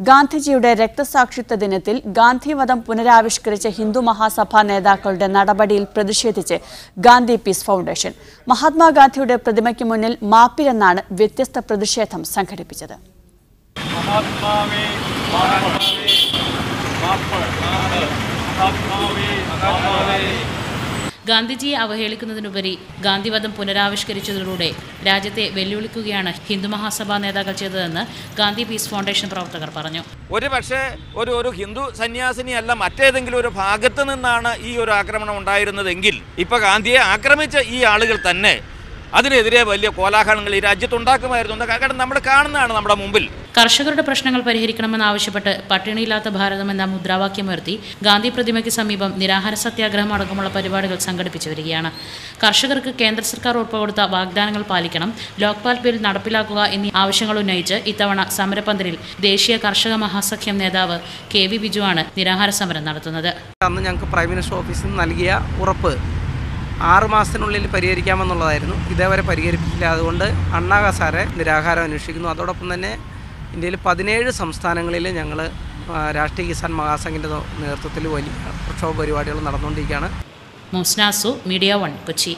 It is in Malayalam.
ഗാന്ധിജിയുടെ രക്തസാക്ഷിത്വ ദിനത്തിൽ ഗാന്ധിവധം പുനരാവിഷ്കരിച്ച ഹിന്ദു മഹാസഭാ നേതാക്കളുടെ നടപടിയിൽ പ്രതിഷേധിച്ച് ഗാന്ധി പീസ് ഫൗണ്ടേഷൻ മഹാത്മാഗാന്ധിയുടെ പ്രതിമയ്ക്ക് മുന്നിൽ മാപ്പിലെന്നാണ് വ്യത്യസ്ത പ്രതിഷേധം സംഘടിപ്പിച്ചത്. ഗാന്ധിജിയെ അവഹേളിക്കുന്നതിനുപരി ഗാന്ധിവധം പുനരാവിഷ്കരിച്ചതിലൂടെ രാജ്യത്തെ വെല്ലുവിളിക്കുകയാണ് ഹിന്ദു മഹാസഭാ നേതാക്കൾ ചെയ്തതെന്ന് ഗാന്ധി പീസ് ഫൗണ്ടേഷൻ പ്രവർത്തകർ പറഞ്ഞു. ഒരു പക്ഷേ ഒരു ഹിന്ദു സന്യാസിനിയല്ല മറ്റേതെങ്കിലും ഒരു ഭാഗത്ത് നിന്നാണ് ഈ ഒരു ആക്രമണം ഉണ്ടായിരുന്നതെങ്കിൽ ഇപ്പോൾ ഗാന്ധിയെ ആക്രമിച്ച ഈ ആളുകൾ തന്നെ അതിനെതിരെ വലിയ കോലാഹലങ്ങൾ ഈ രാജ്യത്തുണ്ടാക്കുമായിരുന്നു. കാരണം നമ്മൾ കാണുന്നതാണ് നമ്മുടെ മുമ്പിൽ. കർഷകരുടെ പ്രശ്നങ്ങൾ പരിഹരിക്കണമെന്നാവശ്യപ്പെട്ട് പട്ടിണിയില്ലാത്ത ഭാരതം എന്ന മുദ്രാവാക്യമുയർത്തി ഗാന്ധി പ്രതിമയ്ക്ക് സമീപം നിരാഹാര സത്യാഗ്രഹം അടക്കമുള്ള പരിപാടികൾ സംഘടിപ്പിച്ചു വരികയാണ്. കർഷകർക്ക് കേന്ദ്ര സർക്കാർ ഉറപ്പുകൊടുത്ത വാഗ്ദാനങ്ങൾ പാലിക്കണം, ലോക്പാൽ ബിൽ നടപ്പിലാക്കുക എന്നീ ആവശ്യങ്ങൾ ഉന്നയിച്ച് ഇത്തവണ സമരപന്തലിൽ ദേശീയ കർഷക മഹാസഖ്യം നേതാവ് KV ബിജുവാണ് നിരാഹാര സമരം നടത്തുന്നത്. അന്ന് ഞങ്ങൾക്ക് പ്രൈം മിനിസ്റ്റർ ഓഫീസിൽ നിന്ന് നൽകിയ ഉറപ്പ് 6 മാസത്തിനുള്ളിൽ പരിഹരിക്കാമെന്നുള്ളതായിരുന്നു. ഇതേവരെ പരിഹരിപ്പിച്ചില്ല. അതുകൊണ്ട് അണ്ണാ ഹസാരെ നിരാഹാരം അന്വേഷിക്കുന്നു. അതോടൊപ്പം തന്നെ ഇന്ത്യയിൽ 17 സംസ്ഥാനങ്ങളിൽ ഞങ്ങൾ രാഷ്ട്രീയ കിസാൻ മഹാസംഘിൻ്റെ നേതൃത്വത്തിൽ വലിയ പ്രക്ഷോഭ പരിപാടികൾ നടന്നുകൊണ്ടിരിക്കുകയാണ്. മോസ്നാസു, മീഡിയ 1, കൊച്ചി.